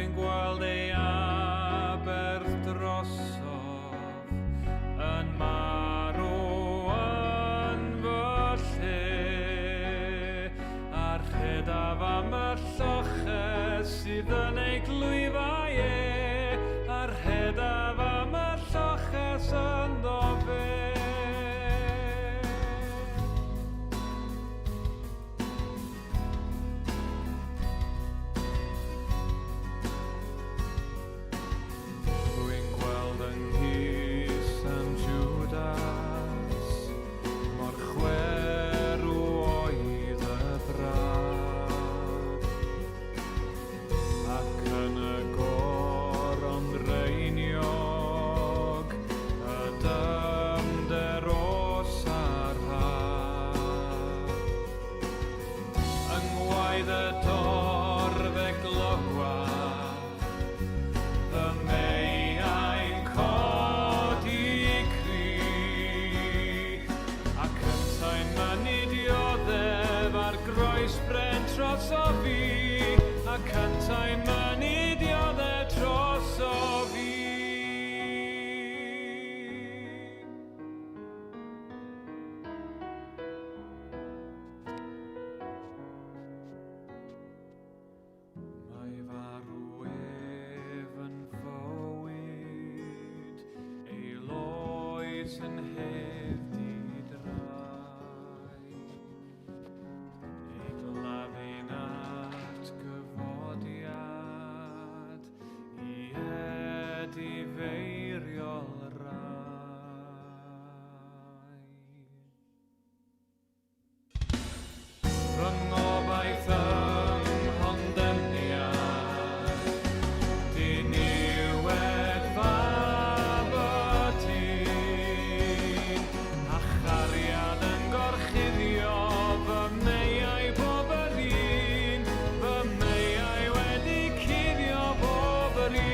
Rwy'n gweld ei aberth drosoch yn marw yn fy lle, a'r rhedaf am y lloches sydd yn ei glwyfau a'r rhedaf am y lloches ynddo fe. Drosoch fi, a cyntau'n mynnu dioddau drosoch fi. Mae farw ef yn fywyd, ei loes yn hefyd rai. Ei glafyn at gyfodiad, i edifeiriol rai. Rhwng obaith ymhondemniad, diniwed fabydyn, a chariad yn gorchuddio fy meiau bob yr un, fy meiau wedi cuddio bob yr un.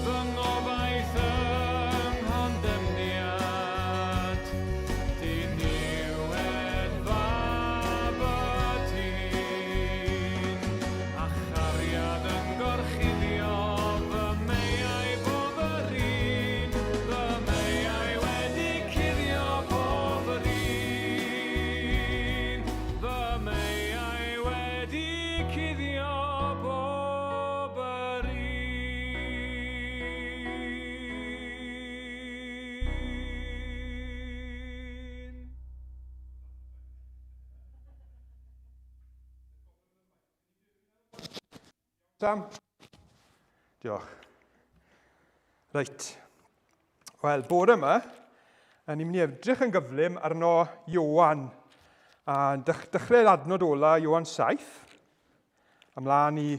Fy ngobaith ymhondemniad, diniwed fabydyn, a chariad yn gorchuddio fy meiau bob yr un, fy meiau wedi cuddio bob yr un, fy meiau wedi cuddio bob yr un. Sam? Diolch. Reit. Wel, bore yma, ni'n mynd i edrych yn gyflym arno Ioan. A dechrau'r adnod ola, Ioan 7, ymlaen i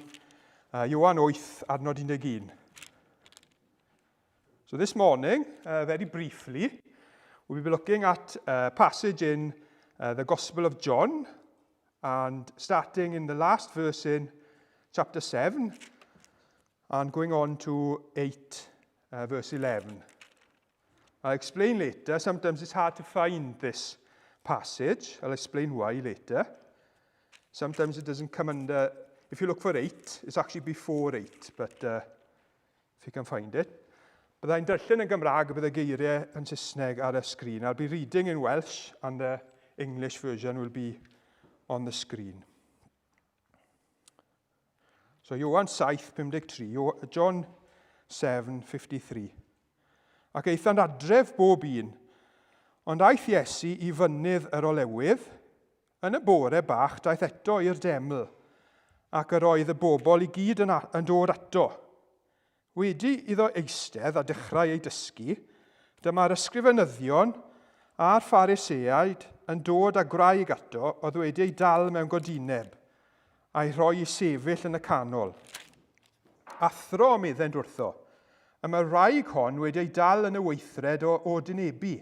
Ioan 8, adnod 11. So this morning, very briefly, we'll be looking at a passage in the Gospel of John, and starting in the last verse in chapter 7, and going on to 8, verse 11. I'll explain later. Sometimes it's hard to find this passage. I'll explain why later. Sometimes it doesn't come under... If you look for 8, it's actually before 8, but if you can find it. Byddai'n darllen yn Gymraeg a byddai geiriau yn Saesneg ar y sgrin. I'll be reading in Welsh, and the English version will be on the screen. So Ioan 7:53, John 7:53. Ac eithon adref bob un, ond aeth Iesu i fynydd yr olewydd, yn y bore bach daeth eto i'r deml, ac yr oedd y bobl i gyd yn dod ato. Wedi iddo eistedd a dechrau ei dysgu, dyma'r ysgrifenyddion a'r Phariseaid yn dod â gwraig ato oedd wedi ei dal mewn godineb, a'i rhoi i sefyll yn y canol. Athro meddent wrtho, y mae'r wraig hon wedi ei dal yn y weithred o dynebu.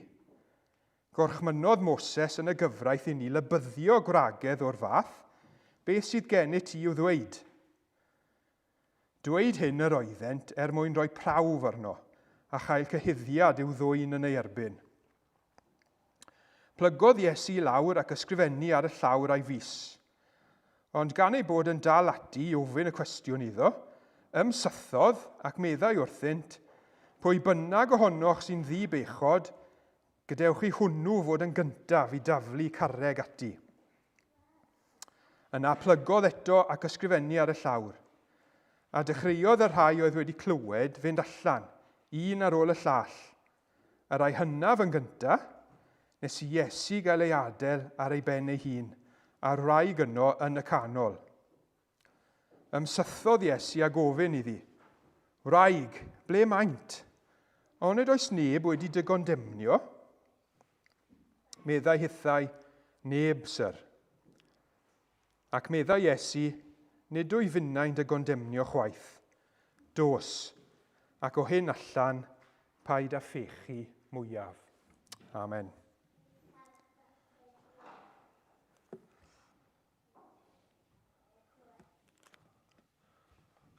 Gorchmynodd Moses yn y gyfraith i ni lebyddio gwragedd o'r fath, beth sydd gen i ti i'w ddweud. Dweud hyn yr oeddent mwyn rhoi prawf arno, a chael cyhuddiad i'w ddwyn yn ei erbyn. Plygodd Iesu lawr ac ysgrifennu ar y llawr a'i fus. Ond gan ei bod yn dal ati i ofyn y cwestiwn iddo, ymsythodd ac meddai wrthynt, pwy bynnag ohonoch sy'n ddi-bechod, gadewch chi hwnnw fod yn gyntaf i daflu carreg ati. Yna plygodd eto ac ysgrifennu ar y llawr, a dechreuodd y rhai oedd wedi clywed fynd allan, un ar ôl y llall. Y rai hynaf yn gyntaf, nes i Iesu gael ei adael ar ei ben ei hun, a'r wraig yno yn y canol. Ymsythodd Iesu a gofyn iddi, wraig, ble maint? Ond nid oes neb wedi dy gondemnio? Meddai hithau, neb, syr. Ac meddai Iesu, nid o'i finna'n dy gondemnio chwaith. Dos, ac o hyn allan, paid â phechu mwyaf. Amen.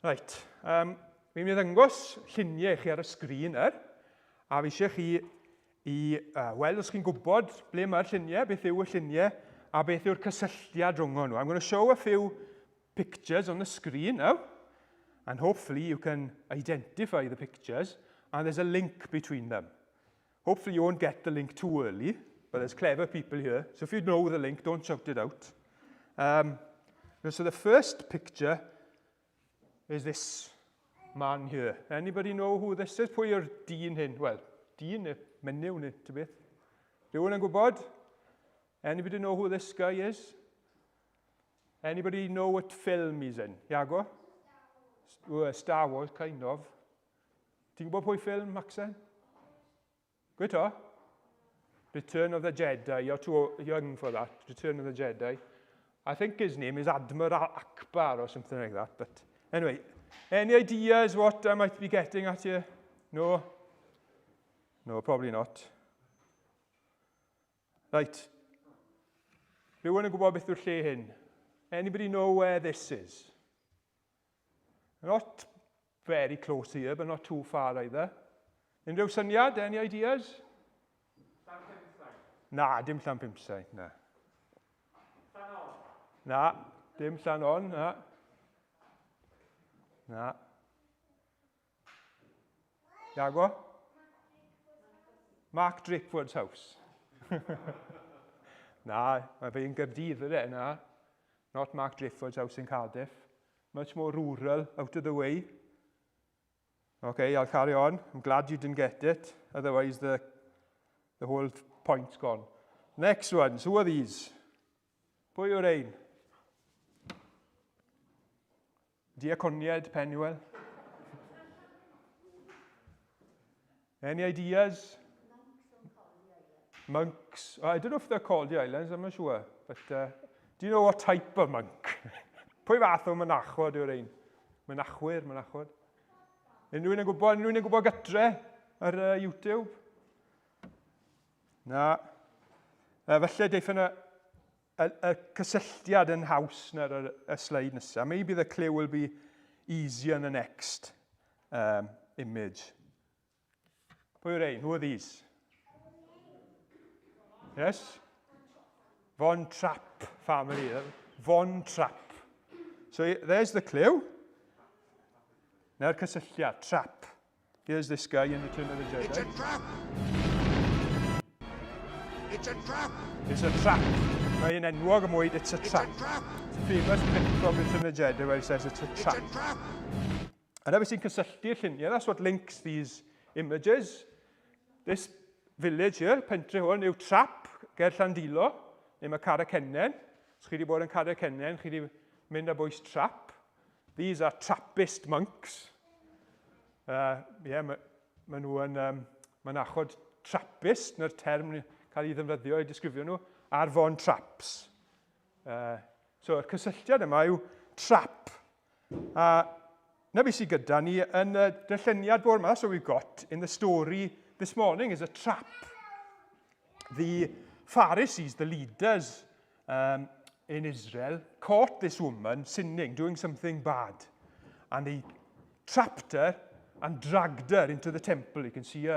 Reit, fi'n mynd i ddangos lluniau i chi ar y sgrin a fi eisiau chi weld os chi'n gwybod ble mae'r lluniau, beth yw y lluniau, a beth yw'r cysylltiad rhwng nhw. I'm going to show a few pictures on the screen now, and hopefully you can identify the pictures, and there's a link between them. Hopefully you won't get the link too early, but there's clever people here, so if you know the link, don't shout it out. So the first picture is this man here. Anybody know who this is? Pwy yw'r dyn hyn? Wel, dyn neu menyw neu ta beth? Rhywun yn gwybod? Anybody know who this guy is? Anybody know what film he's in? Iago? Star Wars, kind of. Ti'n gwybod pwy ffilm, Maxen? Gwyt o? Return of the Jedi. You're too young for that. Return of the Jedi. I think his name is Admiral Akbar or something like that. But anyway, any ideas what I might be getting at here? No? No, probably not. Right. Rhywun yn gwybod beth yw'r lle hyn? Anybody know where this is? Not very close here, but not too far either. Unrhyw syniad? Any ideas? Na, dim Llanpimsau, na. Llanon? Na, dim Llanon, na. Na. Iago? Mark Drakeford's house. Na, mae fe'n Gaerdydd ydy, na. Not Mark Drakeford's house in Cardiff. Much more rural, out of the way. Okay, I'll carry on. I'm glad you didn't get it. Otherwise, the whole point's gone. Next ones, who are these? Pwy yw'r ein? Diaconiad Penwell. Any ideas? Monks. I don't know if they're called the islands, I'm not sure. But do you know what type of monk? Pwy fath o mynachod yw'r ein? Mynachwyr. Unrhyw yn gwybod gytre ar YouTube? Na. Felly deith yna y cysylltiad yn haws na'r sleid nesaf. Maybe the clue will be easier in the next image. Pwy yw'r ein? Who are these? Yes? Von Trapp family. Von Trapp. So there's the clue. Na'r cysylltiad, trap. Here's this guy in Return of the Jedi. It's a trap! It's a trap! It's a trap. Mae'n enwog y mwyd, it's a trap. It's a trap! It's a famous bit from Return of the Jedi where it says it's a trap. It's a trap! And ever sy'n cysylltu'r lluniau, that's what links these images. This village here, pentre hwn, yw trap, ger Llandilo, neu mae Cara Cennen. Os chi wedi bod yn Cara Cennen, chi wedi mynd a bwys trap. These are Trappist monks. Maen nhw yn mynachod Trappist, na'r term cael ei ddefnyddio i disgrifio nhw, ar Von Traps. So, y cysylltiad yma yw trap. Na beth sydd gyda ni yn y darlleniad bore yma, so we've got in the story this morning is a trap. The Pharisees, the leaders, in Israel, caught this woman sinning, doing something bad. And they trapped her and dragged her into the temple. You can see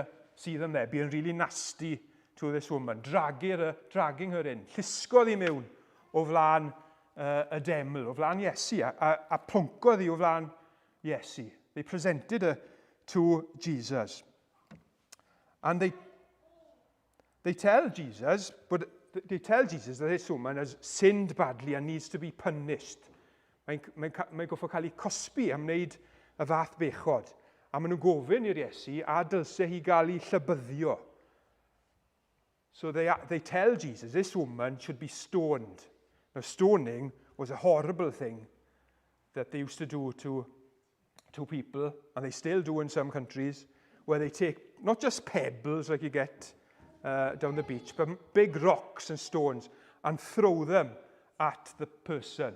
them there, being really nasty to this woman, dragging her in. Llusgodd hi mewn o flaen y deml o flaen Iesu a ploncodd hi o flaen Iesu. They presented her to Jesus. And they tell Jesus that this woman has sinned badly and needs to be punished. Mae'n goffo cael ei cosbi am wneud y fath bechod. A maen nhw'n gofyn i'r Iesu a dylse hi gael ei llybyddio. So they tell Jesus this woman should be stoned. Now, stoning was a horrible thing that they used to do to people, and they still do in some countries, where they take not just pebbles like you get down the beach, but big rocks and stones and throw them at the person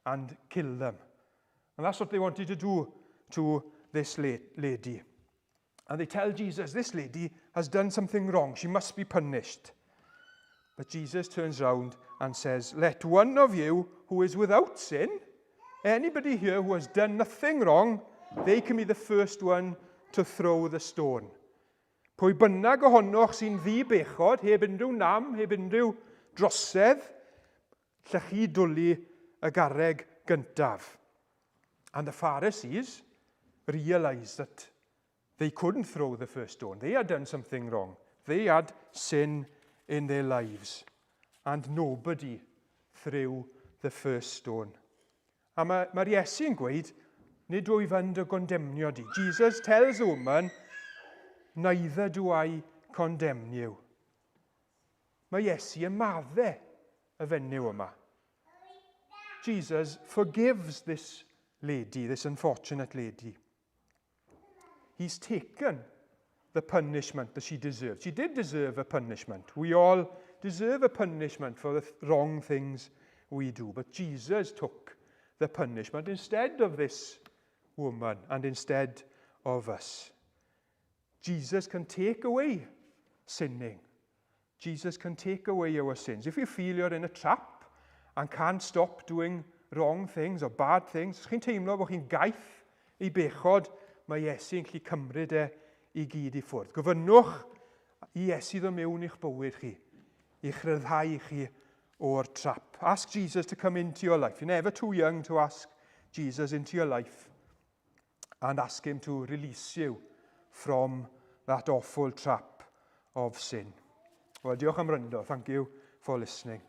and kill them. And that's what they wanted to do to this lady. And they tell Jesus, this lady has done something wrong. She must be punished. But Jesus turns around and says, let one of you who is without sin, anybody here who has done nothing wrong, they can be the first one to throw the stone. Pwy bynnag ohonoch sy'n ddi-bechod, heb unrhyw nam, heb unrhyw drosedd, lle chi dwlu y garreg gyntaf. And the Pharisees realized that they couldn't throw the first stone. They had done something wrong. They had sin in their lives. And nobody threw the first stone. A mae'r Iesu'n gweud, nid wyf yn dy gondemnio di. Jesus tells the woman, neither do I condemn you. Mae Iesu yn maddau y fenyw yma. Jesus forgives this lady, this unfortunate lady. He's taken the punishment that she deserved. She did deserve a punishment. We all deserve a punishment for the wrong things we do. But Jesus took the punishment instead of this woman and instead of us. Jesus can take away sinning. Jesus can take away our sins. If you feel you're in a trap and can't stop doing wrong things or bad things, chi'n teimlo bod chi'n gaeth i bechod, mae Iesu'n gallu cymryd i gyd i ffwrdd. Gofynnwch i Iesu ddod mewn i'ch bywyd chi, i'ch ryddhau chi o'r trap. Ask Jesus to come into your life. You're never too young to ask Jesus into your life and ask him to release you from that awful trap of sin. Well, diolch am wrando. Thank you for listening.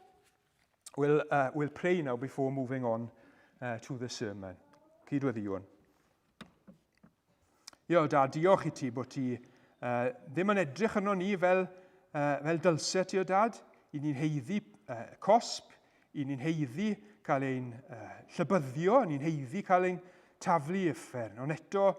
We'll pray now before moving on to the sermon. Cydweddion. Dad, diolch I ti bod ti ddim yn edrych arno ni fel dylse ti o Dad. I ni'n heiddi cosb, i ni'n heiddi cael ein llybyddio, i ni'n heiddi cael ein taflu uffern. Ond eto,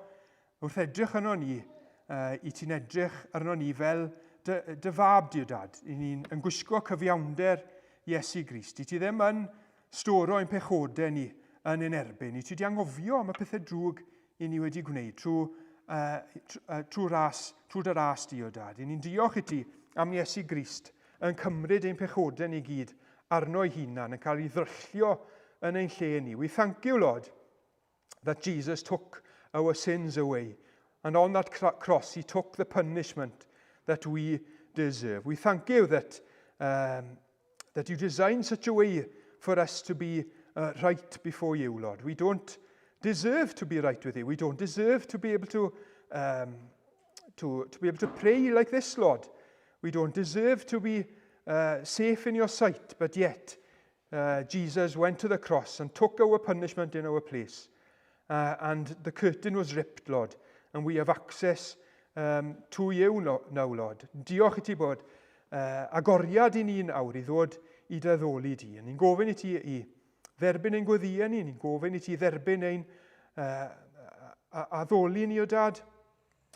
wrth edrych arno ni, i ti'n edrych arno ni fel dy fab di o Dad. I ni'n gwisgo cyfiawnder Iesu Grist. I ti ddim yn storo ein pechodau ni yn ein erbyn. I ti di angofio am y pethau drwg i ni wedi gwneud trwy dy ras di o Dad. I ni'n diolch I ti am Iesu Grist yn cymryd ein pechodau ni gyd arno ei hunan, yn cael ei ddryllio yn ein lle ni. We thank you, Lord, that Jesus took our sins away. And on that cross, he took the punishment that we deserve. We thank you that you designed such a way for us to be right before you, Lord. We don't deserve to be right with you. We don't deserve to be able to pray like this, Lord. We don't deserve to be safe in your sight, but yet Jesus went to the cross and took our punishment in our place. And the curtain was ripped, Lord, and we have access to you now, Lord. Diolch I ti bod agoriad I ni nawr I ddod I dyddoli di. Ni'n gofyn I ti I dderbyn ein gweddiau ni, ni'n gofyn I ti dderbyn ein addoli ni o Dad,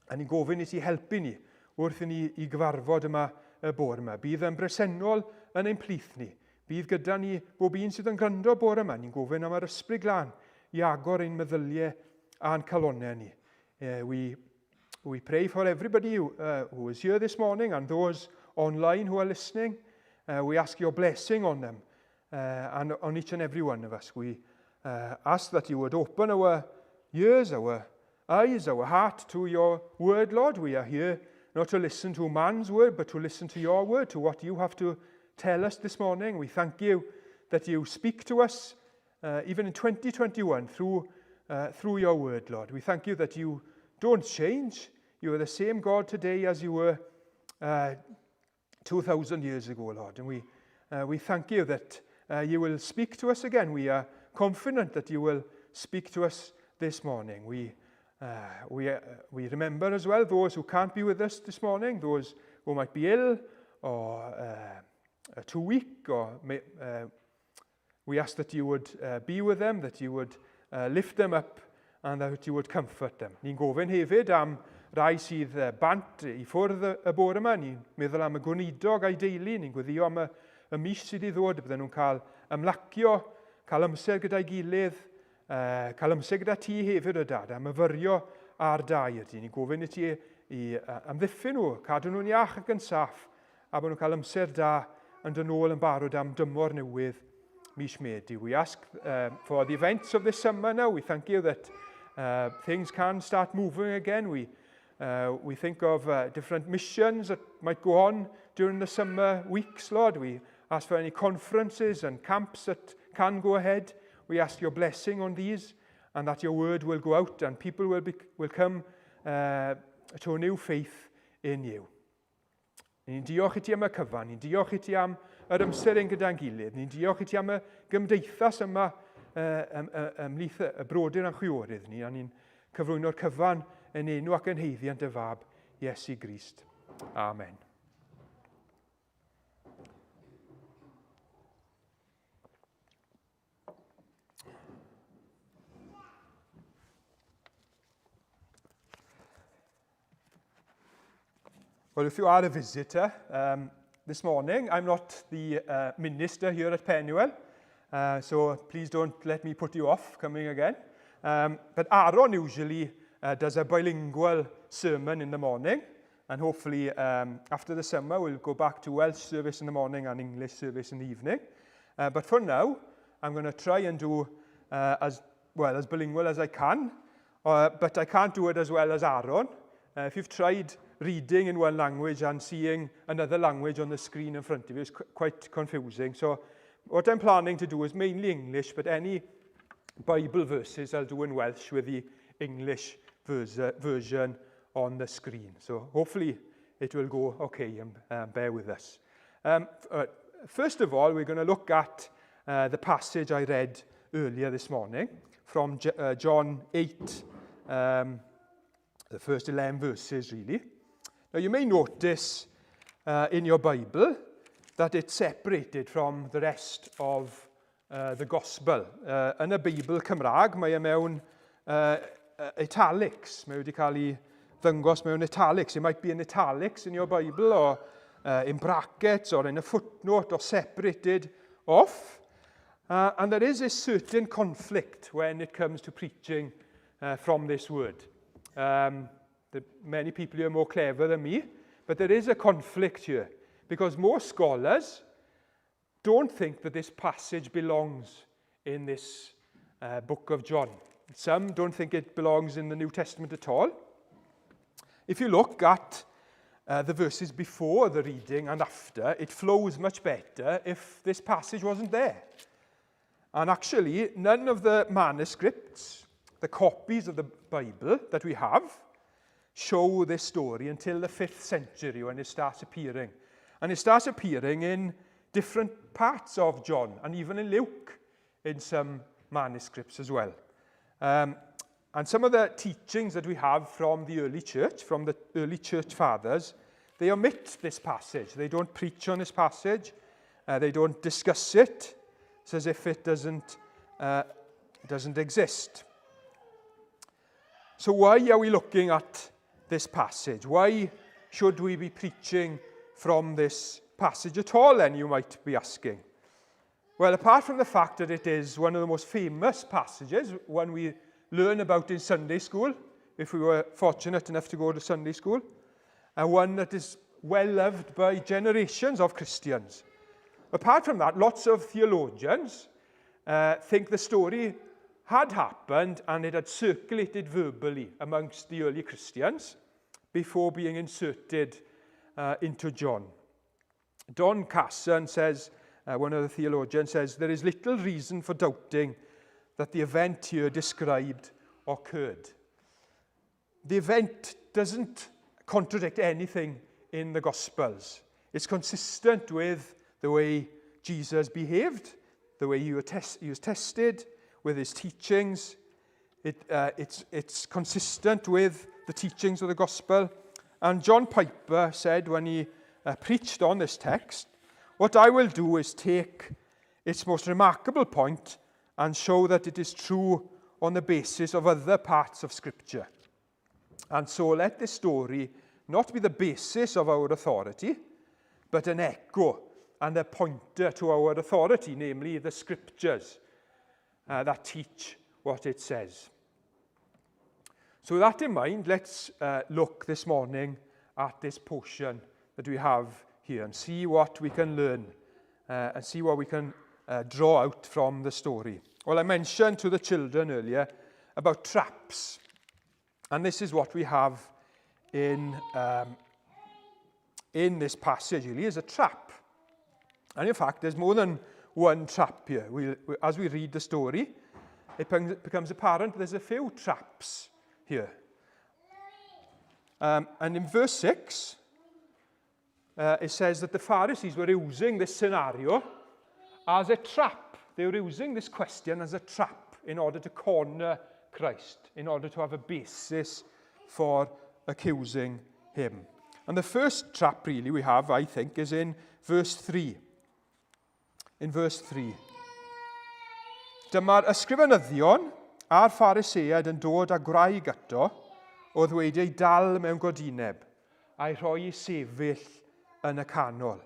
a ni'n gofyn I ti helpu ni wrth I ni I gyfarfod yma y bore yma. Bydd yn bresennol yn ein plith ni. Bydd gyda ni bob un sydd yn gwrando bore yma. Ni'n gofyn am yr ysbryd glân I agor ein meddyliau a'n calonau ni. We pray for everybody who is here this morning and those online who are listening. We ask your blessing on them and on each and every one of us. We ask that you would open our ears, our eyes, our heart to your word, Lord. We are here not to listen to man's word, but to listen to your word, to what you have to tell us this morning. We thank you that you speak to us, even in 2021, through your word, Lord. We thank you that you don't change. You are the same God today as you were 2,000 years ago, Lord. And we thank you that you will speak to us again. We are confident that you will speak to us this morning. We remember as well those who can't be with us this morning, those who might be ill or too weak, or we ask that you would be with them, that you would lift them up, and that you would comfort them. Ni'n gofyn hefyd am rai sydd bant I ffwrdd y bore yma. Ni'n meddwl am y gwneidog a'i deulu. Ni'n gweddio am y mis sydd I ddod. Bydden nhw'n cael ymlacio, cael amser gyda'i gilydd, cael amser gyda ti hefyd o dad, am myfyrio ar dair. Ni'n gofyn I ti I amddiffyn nhw, cadw nhw'n iach ac yn saff, a bod nhw'n cael amser da yn dod nôl yn barod am dymor newydd mis Medi. We ask for the events of this summer now. We thank you that things can start moving again. We think of different missions that might go on during the summer weeks, Lord. We ask for any conferences and camps that can go ahead. We ask your blessing on these, and that your word will go out and people will come to a new faith in you. Ni'n diolch I ti am y cyfan, ni'n diolch I ti am yr amser ein gyda'n gilydd, ni'n diolch I ti am y gymdeithas yma ymlith y brodyr a'n chwiorydd ni, a ni'n cyflwyno'r cyfan yn enw ac yn heiddiant y fab Iesu Grist. Amen. Well, if you are a visitor this morning, I'm not the minister here at Pennywell, so please don't let me put you off coming again. But Aaron usually does a bilingual sermon in the morning, and hopefully after the summer we'll go back to Welsh service in the morning and English service in the evening. But for now, I'm going to try and do as bilingual as I can, but I can't do it as well as Aaron. If you've tried reading in one language and seeing another language on the screen in front of you, it's quite confusing. So what I'm planning to do is mainly English, but any Bible verses I'll do in Welsh with the English version on the screen. So hopefully it will go okay, and bear with us. First of all, we're going to look at the passage I read earlier this morning from John 8, the first 11 verses really. Now you may notice in your Bible that it's separated from the rest of the Gospel. Yn y Beibl Cymraeg, mae e mewn italics. Mae wedi cael ei ddangos mewn italics. It might be in italics in your Bible, or in brackets, or in a footnote, or separated off. And there is a certain conflict when it comes to preaching from this word. Many people here are more clever than me, but there is a conflict here, because most scholars don't think that this passage belongs in this book of John. Some don't think it belongs in the New Testament at all. If you look at the verses before the reading and after, it flows much better if this passage wasn't there. And actually, none of the manuscripts, the copies of the Bible that we have, show this story until the 5th century when it starts appearing. And it starts appearing in different parts of John, and even in Luke, in some manuscripts as well. And some of the teachings that we have from the early church, from the early church fathers, they omit this passage. They don't preach on this passage. They don't discuss it. It's as if it doesn't exist. So why are we looking at this passage? Why should we be preaching from this passage at all, then, you might be asking? Well, apart from the fact that it is one of the most famous passages, one we learn about in Sunday school, if we were fortunate enough to go to Sunday school, and one that is well loved by generations of Christians. Apart from that, lots of theologians think the story had happened and it had circulated verbally amongst the early Christians before being inserted into John. Don Casson says one of the theologians, says, there is little reason for doubting that the event here described occurred. The event doesn't contradict anything in the Gospels. It's consistent with the way Jesus behaved, the way he was tested, with his teachings. It's consistent with the teachings of the Gospel. And John Piper said when he preached on this text, what I will do is take its most remarkable point and show that it is true on the basis of other parts of Scripture. And so let this story not be the basis of our authority, but an echo and a pointer to our authority, namely the Scriptures that teach what it says. So with that in mind, let's look this morning at this portion that we have here and see what we can learn and see what we can draw out from the story. Well, I mentioned to the children earlier about traps. And this is what we have in this passage, really, is a trap. And in fact, there's more than one trap here. As we read the story, it becomes apparent there's a few traps here. And in verse 6, it says that the Pharisees were using this scenario as a trap. They were using this question as a trap in order to corner Christ, in order to have a basis for accusing him. And the first trap really we have, I think, is in verse 3. In verse 3. Dyma'r ysgrifenyddion a'r Phariseiad yn dod â gwraig ato, oedd wedi ei dal mewn godineb, a'i rhoi i sefyll yn y canol.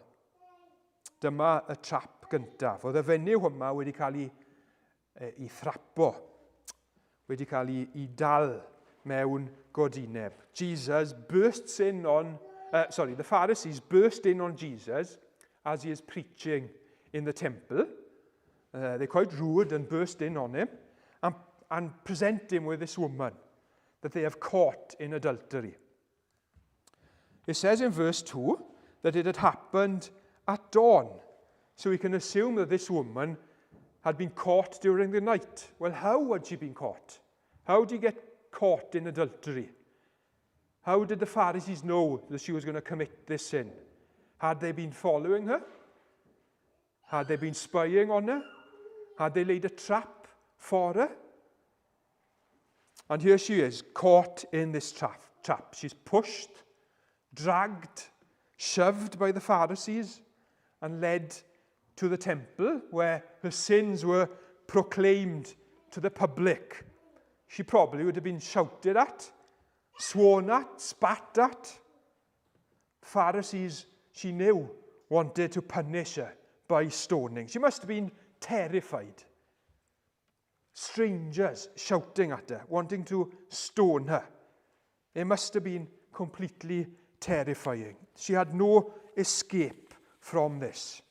Dyma y trap gyntaf. Oedd y fenyw yma wedi cael ei thrapo, wedi cael ei dal mewn godineb. The Pharisees burst in on Jesus as he is preaching in the temple. They're quite rude and burst in on him and present him with this woman that they have caught in adultery. It says in verse 2 that it had happened at dawn. So we can assume that this woman had been caught during the night. Well, how had she been caught? How did you get caught in adultery? How did the Pharisees know that she was going to commit this sin? Had they been following her? Had they been spying on her? Had they laid a trap for her? And here she is, caught in this trap. She's pushed, dragged, shoved by the Pharisees and led to the temple where her sins were proclaimed to the public. She probably would have been shouted at, sworn at, spat at. Pharisees, she knew, wanted to punish her by stoning. She must have been terrified. Strangers shouting at her, wanting to stone her. It must have been completely terrifying. She had no escape from this.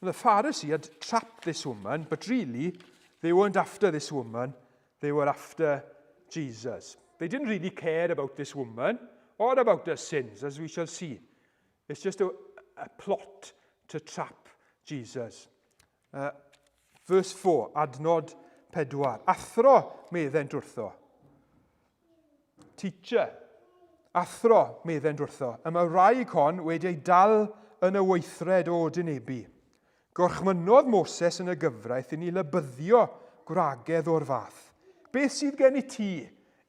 The Pharisee had trapped this woman, but really, they weren't after this woman. They were after Jesus. They didn't really care about this woman or about her sins, as we shall see. It's just a plot to trap Jesus. Verse 4, adnod 4. Athro meddent wrtho. Teacher, athro meddent wrtho. Y mae wraig hon wedi ei dal yn y weithred o dynebu. Gorchmynnodd Moses yn y gyfraith i ni lebyddio gwragedd o'r fath. Beth sydd gen I ti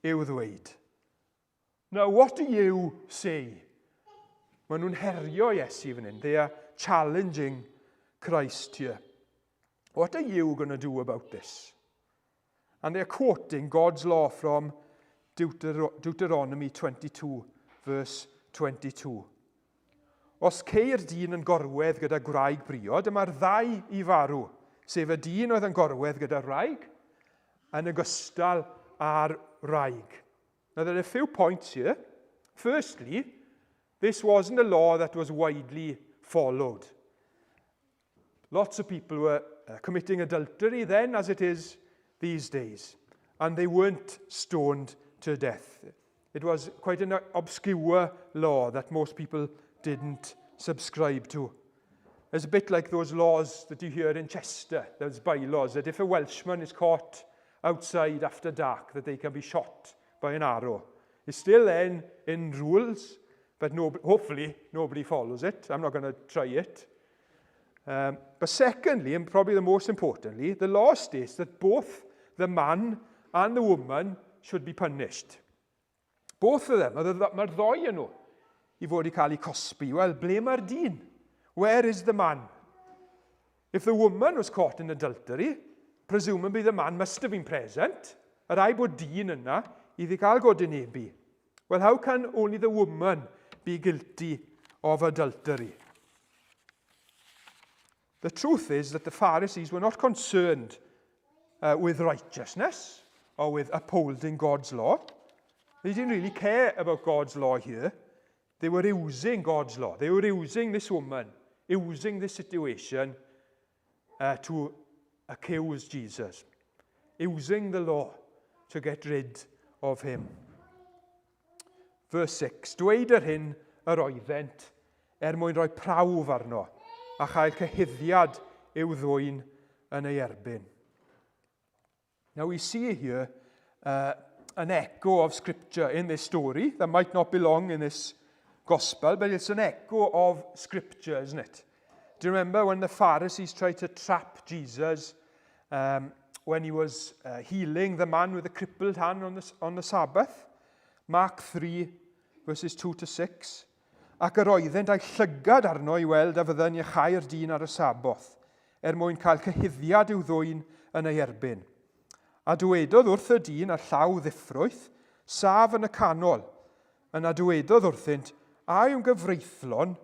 i'w ddweud? Now, what do you say? Maen nhw'n herio Iesu fan hyn. They are challenging Christ here. What are you going to do about this? And they're quoting God's law from Deuteronomy 22, verse 22. Os ceir dyn yn gorwedd gyda gwraig briod, dyma'r ddau I farw, sef y dyn oedd yn gorwedd gyda wraig, yn ogystal â'r wraig. Now, there are a few points here. Firstly, this wasn't a law that was widely followed. Lots of people were committing adultery then, as it is these days, and they weren't stoned to death. It was quite an obscure law that most people didn't subscribe to. It's a bit like those laws that you hear in Chester, those bylaws, that if a Welshman is caught outside after dark, that they can be shot by an arrow. It's still in rules, but hopefully nobody follows it. I'm not going to try it. But secondly, and probably the most importantly, the law states that both the man and the woman should be punished. Both of them, mae'r ddoi yn nhw I fod I cael eu cosbi. Well, ble mae'r dyn? Where is the man? If the woman was caught in adultery, presumably the man must have been present. Yr rai bod dyn yna iddi cael gwrthwynebu. Well, how can only the woman be guilty of adultery? The truth is that the Pharisees were not concerned with righteousness or with upholding God's law. They didn't really care about God's law here. They were using God's law. They were using this woman, using this situation to accuse Jesus, using the law to get rid of him. Verse 6, dweud yr hyn yr oeddent mwyn rhoi prawf arno a chael cyhuddiad i'w ddwyn yn ei erbyn. Now we see here an echo of scripture in this story that might not belong in this gospel, but it's an echo of scripture, isn't it? Do you remember when the Pharisees tried to trap Jesus when he was healing the man with the crippled hand on the Sabbath? Mark 3, verses 2 to 6. Ac yr oeddent a'i llygad arno I weld a fydden iachau'r dyn ar y Saboth, mwyn cael cyhuddiad i'w ddwyn yn ei erbyn. A dwedodd wrth y dyn ar llaw ddiffrwyth, saf yn y canol, yna dwedodd wrthynt, a yw'n gyfreithlon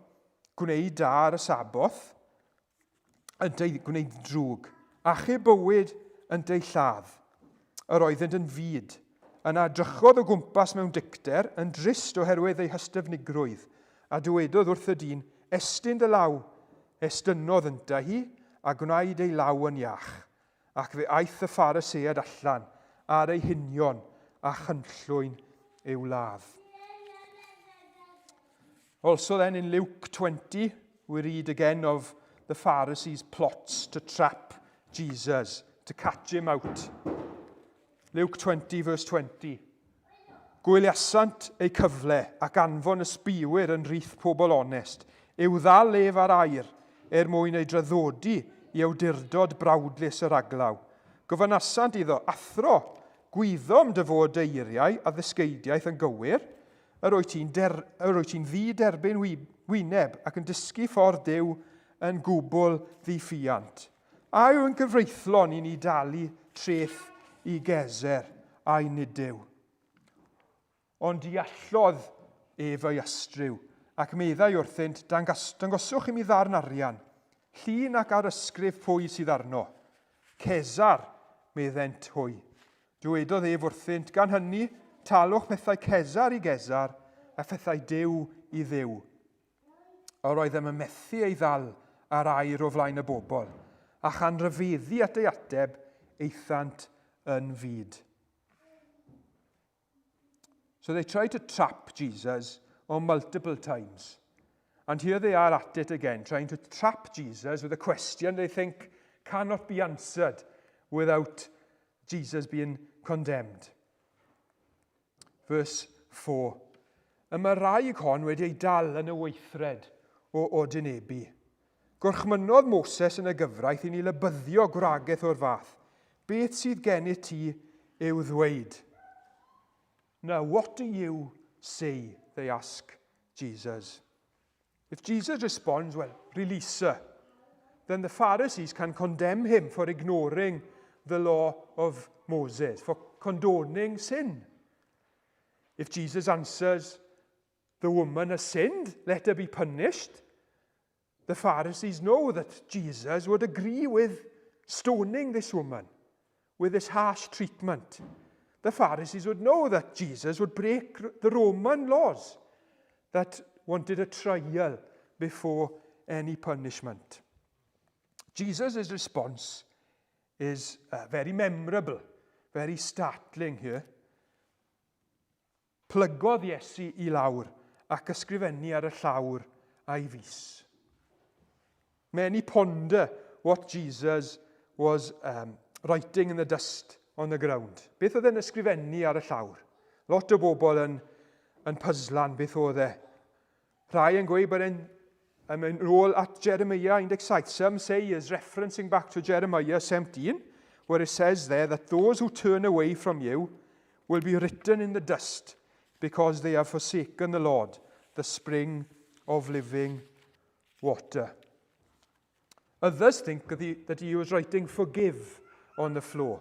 gwneud da ar y Saboth, yn gwneud drwg, a chi bywyd yn deu lladd. Yr oeddent yn fyd, yna drychodd o gwmpas mewn dicter, yn drist oherwydd ei hystafnigrwydd, a dwedodd wrth y dyn, estyn dy law, estynodd ynta hi, a gwnaed ei law yn iach, ac fe aeth y Pharisead allan ar ei hinion a chynllwyn i'w ladd. Also then in Luke 20, we read again of the Pharisees' plots to trap Jesus, to catch him out. Luke 20, verse 20. Gwyliasant ei cyfle ac anfon ysbïwyr yn rith pobl onest, yw ddal ef ar air mwyn ei draddodi I awdurdod brawdlus yr aglaw. Gofynasant iddo athro, gwyddom dy fod dy eiriau a ddysgeidiaeth yn gywir, yr wyt ti'n ddi-derbyn wyneb ac yn dysgu ffordd Duw yn gwbl ddi-ffiant. A yw yn gyfreithlon I ni dalu treth I geser a'i nidew. Ond diallodd ef ei ystrhyw, ac meddai wrthynt, dangoswch I mi ddarn arian, llun ac ar ysgrif pwy sydd arno. Cesar, meddent hwy. Dwedodd ef wrthynt, gan hynny, talwch pethau Cesar I Gesar, a phethau Duw I Dduw. Yr oedd yn methu ei ddal ar air o flaen y bobl, a chan ryfeddu at ei ateb eithant yn fyd. So they tried to trap Jesus on multiple times. And here they are at it again, trying to trap Jesus with a question they think cannot be answered without Jesus being condemned. Verse 4. Y mae raig hon wedi ei dal yn y weithred o odynebu. Gwrchmynnodd Moses yn y gyfraith I ni lybyddio gwragaeth o'r fath. Beth sydd gen I ti yw ddweud? Now, what do you say? They ask Jesus. If Jesus responds, well, release her, then the Pharisees can condemn him for ignoring the law of Moses, for condoning sin. If Jesus answers, the woman has sinned, let her be punished, the Pharisees know that Jesus would agree with stoning this woman, with this harsh treatment. The Pharisees would know that Jesus would break the Roman laws that wanted a trial before any punishment. Jesus' response is very memorable, very startling here. Plygodd Iesu I lawr ac ysgrifennu ar y llawr a'i fys. Many ponder what Jesus was writing in the dust on the ground. Beth oedd e'n ysgrifennu ar y llawr? Lot o bobl yn pyslan beth oedd e. Rhai yn gweud bod e'n mynd ôl at Jeremiah 17. Some say he is referencing back to Jeremiah 17, where it says there that those who turn away from you will be written in the dust because they have forsaken the Lord, the spring of living water. Others think that he was writing forgive on the floor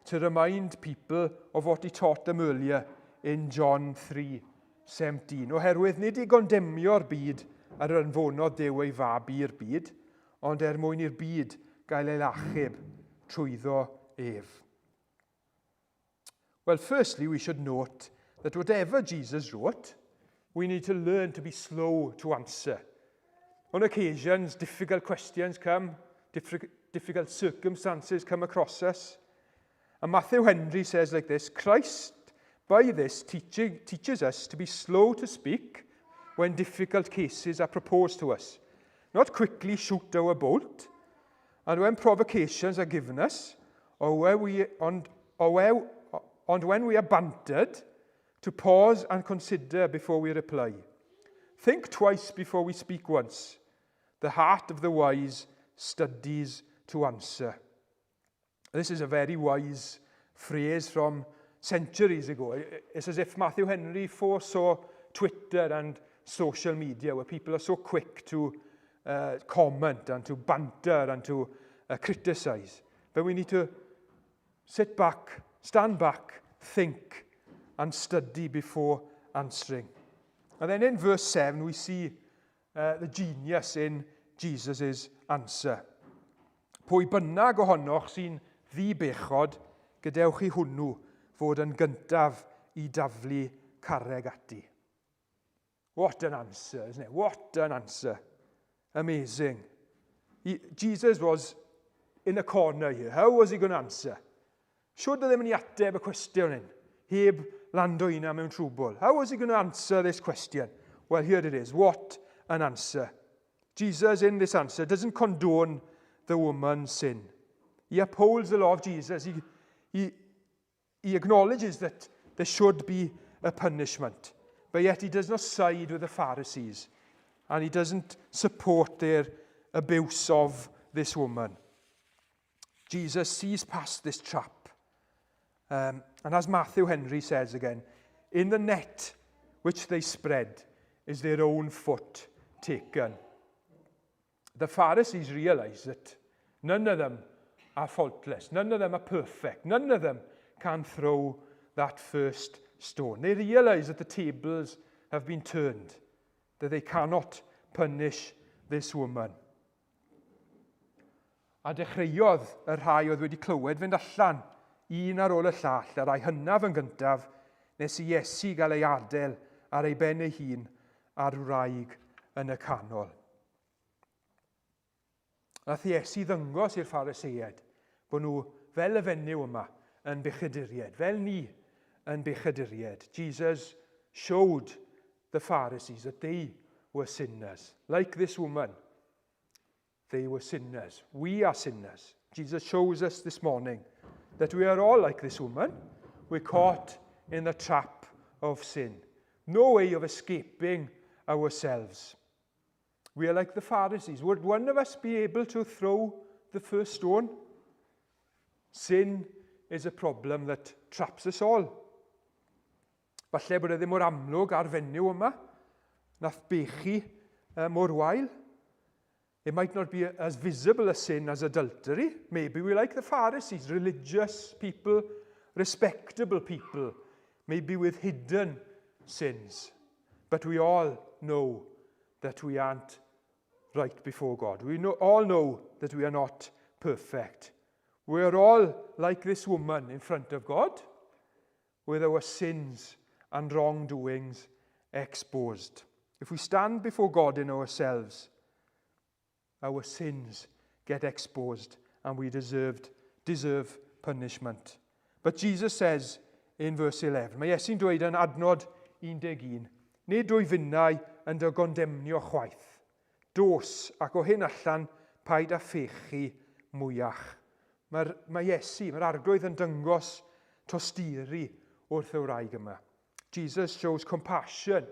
to remind people of what he taught them earlier in John 3:17. Oherwydd nid i gondemnio'r byd ar yr anfonodd Duw ei fab i'r byd, ond mwyn i'r byd gael ei achub trwyddo ef. Well, firstly, we should note that whatever Jesus wrote, we need to learn to be slow to answer. On occasions, difficult questions come, difficult circumstances come across us. And Matthew Henry says like this, Christ, by this, teaches us to be slow to speak when difficult cases are proposed to us, not quickly shoot our bolt, and when provocations are given us, or when we are bantered, to pause and consider before we reply. Think twice before we speak once. The heart of the wise studies to answer. This is a very wise phrase from centuries ago. It's as if Matthew Henry foresaw Twitter and social media, where people are so quick to comment and to banter and to criticize. But we need to sit back, stand back, think, and study before answering. And then in verse 7, we see the genius in Jesus' answer. Pwy bynnag ohonoch sy'n ddibechod, gadewch chi hwnnw fod yn gyntaf I daflu carreg ati. What an answer, isn't it? What an answer. Amazing. Jesus was in a corner here. How was he going to answer? Siwr dy ddim yn I ateb y cwestiwn hyn, heb lando una mewn trwbl. How was he going to answer this question? Well, here it is. What an answer. Jesus, in this answer, doesn't condone the woman's sin. He upholds the law of Jesus. He acknowledges that there should be a punishment. But yet he does not side with the Pharisees. And he doesn't support their abuse of this woman. Jesus sees past this trap. And as Matthew Henry says again, in the net which they spread is their own foot taken. The Pharisees realize that none of them are faultless. None of them are perfect. None of them can throw that first stone. They realize that the tables have been turned, that they cannot punish this woman. A dechreuodd y rhai oedd wedi clywed fynd allan, un ar ôl y llall, a rai hynaf yn gyntaf, nes I Iesu gael ei adael ar ei ben ei hun a'r wraig yn y canol. Nath Iesu ddangos i'r Phariseiaid bod nhw fel y fenyw yma yn bechaduriaid, fel ni yn bechaduriaid. Jesus showed the Pharisees that they were sinners. Like this woman, they were sinners. We are sinners. Jesus shows us this morning that we are all like this woman. We're caught in the trap of sin. No way of escaping ourselves. We are like the Pharisees. Would one of us be able to throw the first stone? Sin is a problem that traps us all. Falle bod e ddim mor amlwg ar fenyw yma, nath bechu mor wael. It might not be as visible a sin as adultery. Maybe we're like the Pharisees, religious people, respectable people, maybe with hidden sins. But we all know that we aren't right before God. We all know that we are not perfect. We are all like this woman in front of God, with our sins and wrongdoings exposed. If we stand before God in ourselves, our sins get exposed and we deserve punishment. But Jesus says in verse 11, mae Iesu'n dweud yn adnod 11, nid dwy finnau yn dy gondemnio chwaith. Dos ac o hyn allan paid â phechu mwyach. Mae Iesu, mae'r arglwydd yn dyngos tosturi wrth y wraig yma. Jesus shows compassion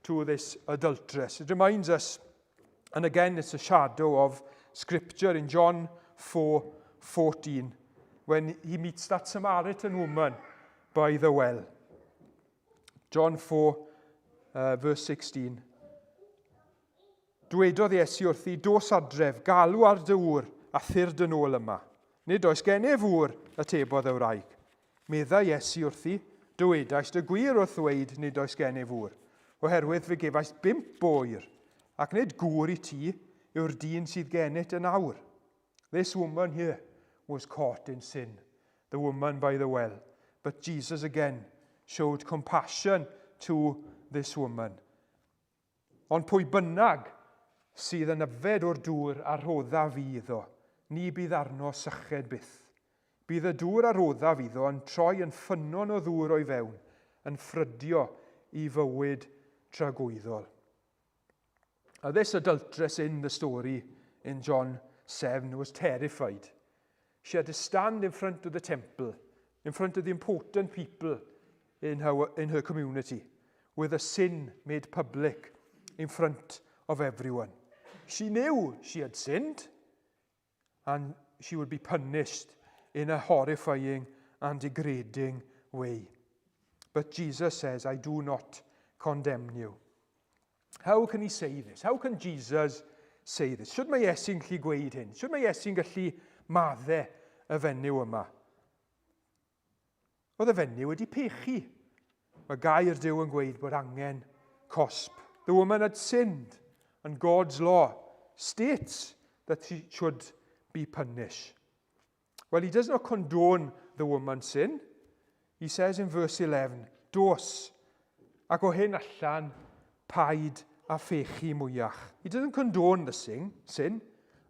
to this adulteress. It reminds us, and again it's a shadow of Scripture in John 4:14, when he meets that Samaritan woman by the well. John 4, verse 16. Dwedodd Iesu wrthi, dos adref, galw ar dy wr a thyrd yn ôl yma. Nid oes genef wr, atebodd y wraig. Medda Iesu wrthi, dywedais dy gwir wrth ddweud nid oes genef wr, oherwydd fe gefais 5 oer, ac nid gŵr i ti yw'r dyn sydd gennyt yn awr. This woman here was caught in sin, the woman by the well. But Jesus again showed compassion to this woman. Ond pwy bynnag sydd yn yfed o'r dŵr a rhodda fydd o, ni bydd arno syched byth. Bydd y dŵr a rhodda fydd o yn troi yn ffynnon o ddŵr o'i fewn, yn ffrydio i fywyd tragwyddol. Now, this adulteress in the story in John 7 was terrified. She had to stand in front of the temple, in front of the important people in her community, with a sin made public in front of everyone. She knew she had sinned, and she would be punished in a horrifying and degrading way. But Jesus says, I do not condemn you. How can he say this? How can Jesus say this? Should mae Iesu'n gallu gweud hyn? Should mae Iesu'n gallu maddau y fenyw yma? Oedd y fenyw wedi pechu. Mae gair Duw yn gweud bod angen cosb. The woman had sinned, and God's law states that she should be punished. Well, he does not condone the woman's sin. He says in verse 11, dos, ac o hyn allan, paid a phechu mwyach. He doesn't condone the sin,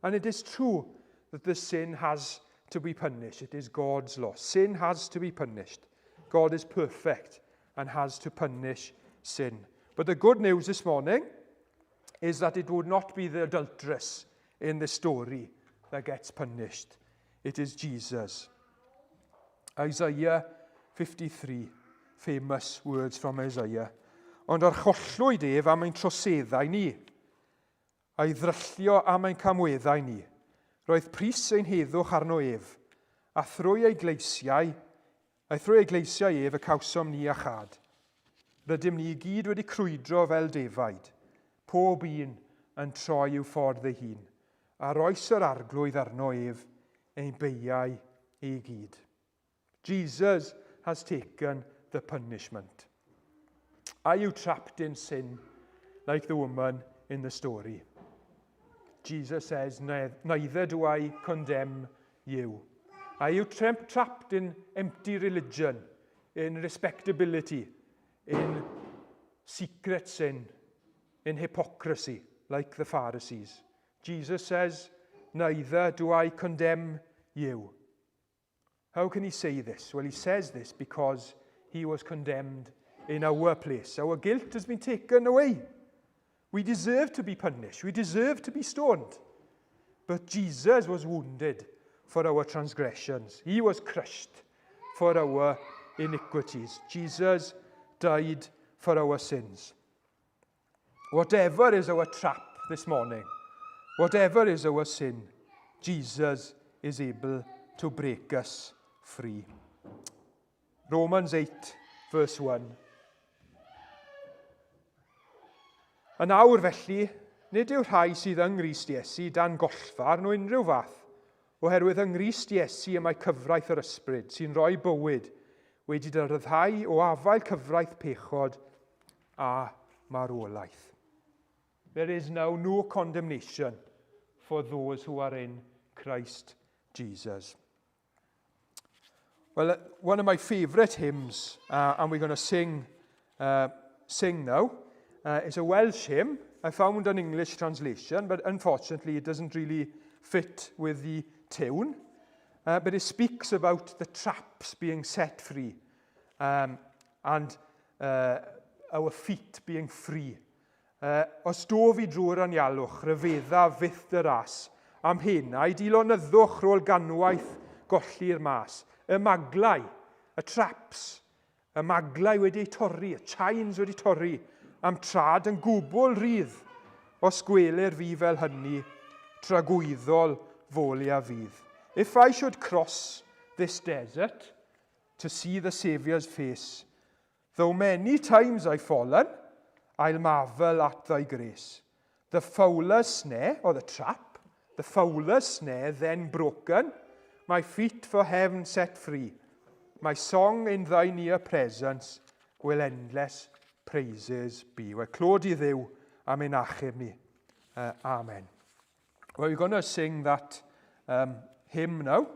and it is true that the sin has to be punished. It is God's law. Sin has to be punished. God is perfect and has to punish sin. But the good news this morning is that it would not be the adulteress in the story that gets punished. It is Jesus. Isaiah 53, famous words from Isaiah. Ond archollwyd ef am ein troseddau ni, a'i ddryllio am ein camweddau ni. Roedd pris ein heddwch arno ef, a thrwy ei gleisiau ef y cawsom ni a chad. Rydym ni I gyd wedi crwydro fel defaid, pob un yn troi i'w ffordd ei hun, a roes yr arglwydd arno ef ein beiau I gyd. Jesus has taken the punishment. Are you trapped in sin like the woman in the story? Jesus says, neither do I condemn you. Are you trapped in empty religion, in respectability, in secret sin, in hypocrisy, like the Pharisees? Jesus says, neither do I condemn you. How can he say this? Well, he says this because he was condemned in our place. Our guilt has been taken away. We deserve to be punished. We deserve to be stoned. But Jesus was wounded for our transgressions. He was crushed for our iniquities. Jesus died for our sins. Whatever is our trap this morning, whatever is our sin, Jesus is able to break us free. Romans 8, verse 1. A nawr felly, nid yw'r rhai sydd yng Nghrist Iesu dan gollfar nhw unrhyw fath, oherwydd yng Nghrist Iesu y mae cyfraith yr ysbryd sy'n rhoi bywyd wedi dy ryddhau o afael cyfraith pechod a marwolaeth. There is now no condemnation for those who are in Christ Jesus. Well, one of my favourite hymns, and we're going to sing now, it's a Welsh hymn. I found an English translation, but unfortunately it doesn't really fit with the tune. But it speaks about the traps being set free and our feet being free. Os do fi drwy'r anialwch, rhyfedda fyth dy ras, am henaid i lonyddwch rôl ganwaith golli'r mas. Y maglau, y traps, y maglau wedi torri, y chains wedi torri, am trad yn gwbl rydd os gwelir fi fel hynny, tragwyddol foli a fydd. If I should cross this desert to see the Saviour's face, though many times I've fallen, I'll marvel at thy grace. The fowler's snare, or the trap, the fowler's snare then broken, my feet for heaven set free. My song in thy near presence will endless praises be. Wel, clod i Dduw am ein achub ni. Amen. Well, we're going to sing that hymn now.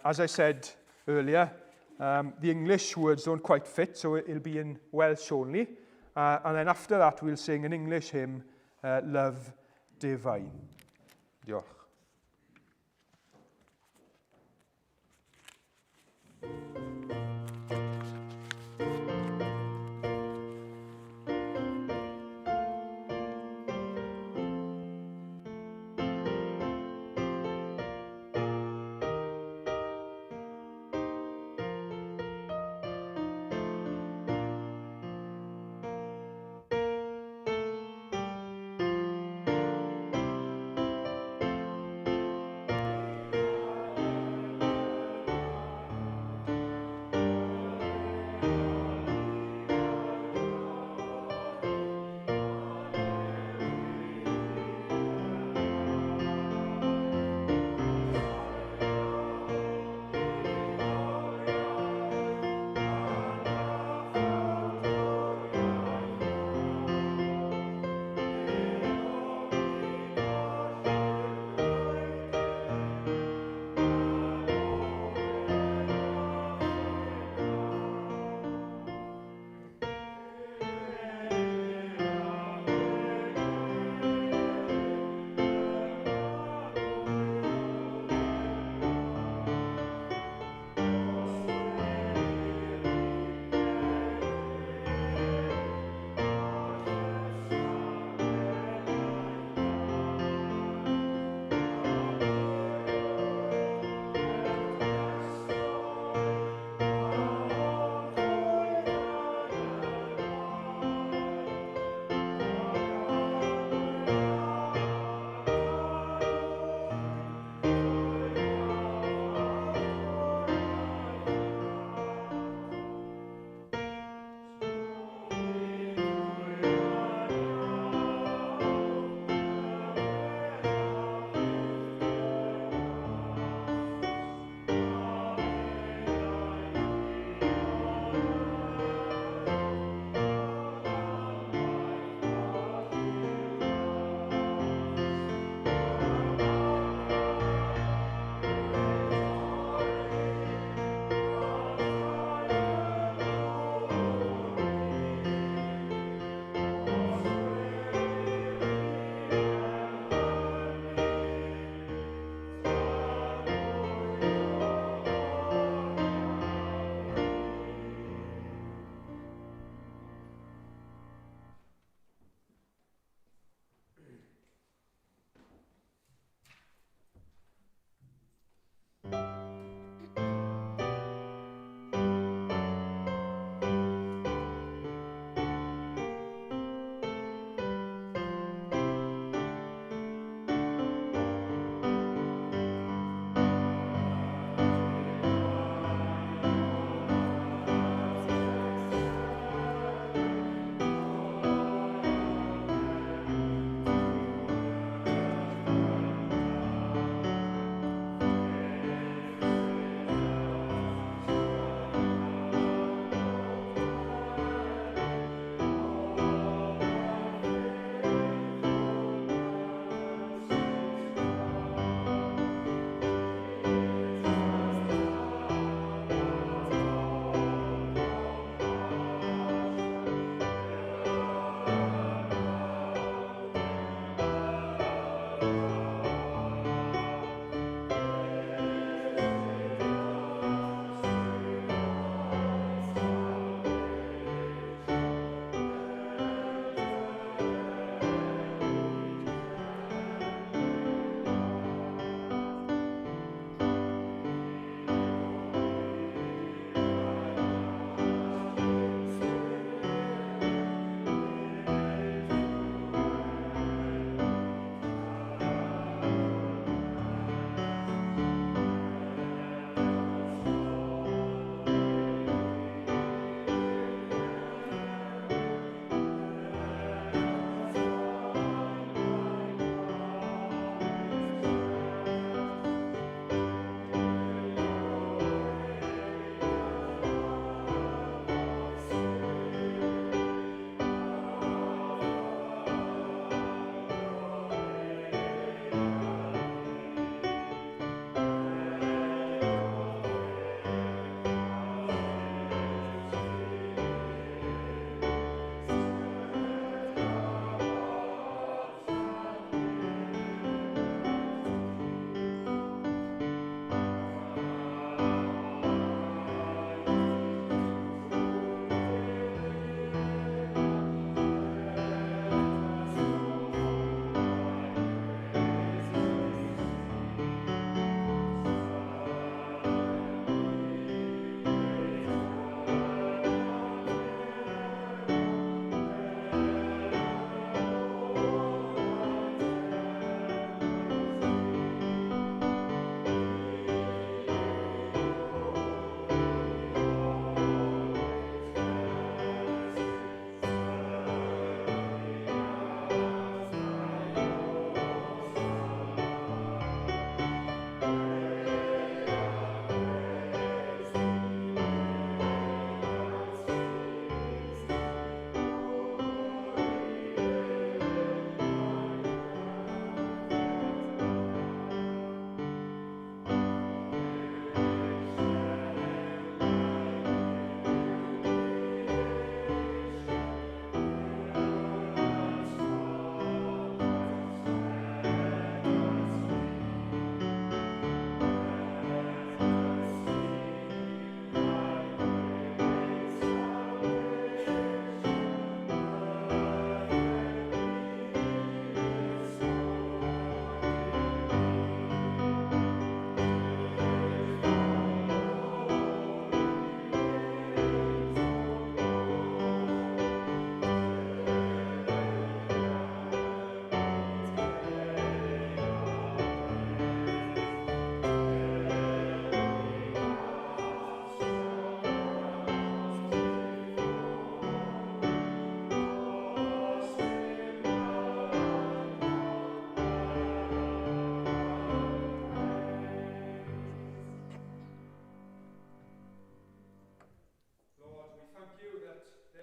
As I said earlier, the English words don't quite fit, so it'll be in Welsh only. And then after that, we'll sing an English hymn, Love Divine. Diolch.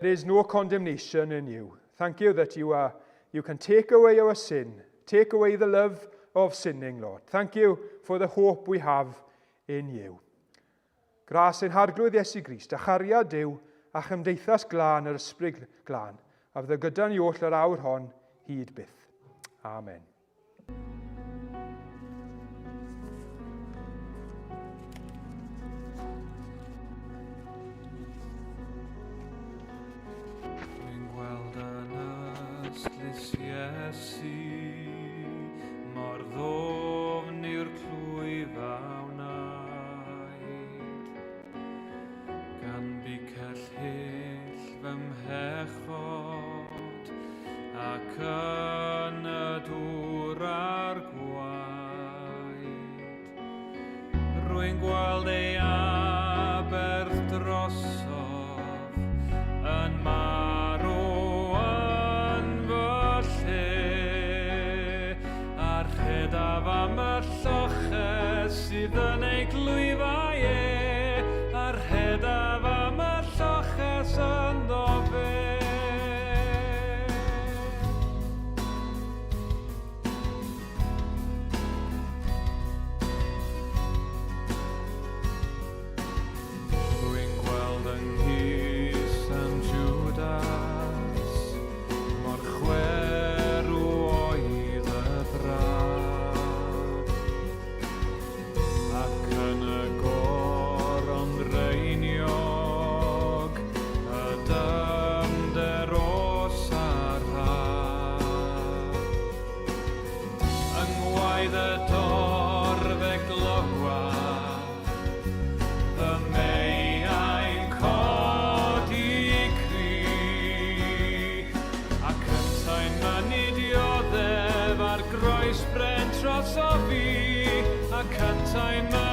There is no condemnation in you. Thank you that you can take away our sin, take away the love of sinning, Lord. Thank you for the hope we have in you. Gras ein harglwydd Iesu Grist, a chariad Dyw, a chymdeithas glân yr ysbryd glân, a fydda gyda'n iwll yr awr hon hyd byth. Amen. Dwi'n gweld yn ystlys Iesu, mor ddofn i'r clwyf a wnaed. Gan bicell hyll fy mhechod, ac yn y dŵr a'r gwaed. Rwy'n gweld ei aberth drosoch yn marw yn fy lle, a'r rhedaf am y lloches sydd yn ei glwyfau e, a'r rhedaf am y lloches ynddo fe. Rwy'n gweld yng Nghys yn Judas, mor chwerw oedd y braf, ac yn y goron reiniog, y dymder os a'r haf. Yng ngwaedd y dorfe glywaf, fy meiau'n codi cri, ac yntau'n mynnu dioddef ar groes bren tros o fi, ac yntau'n mynnu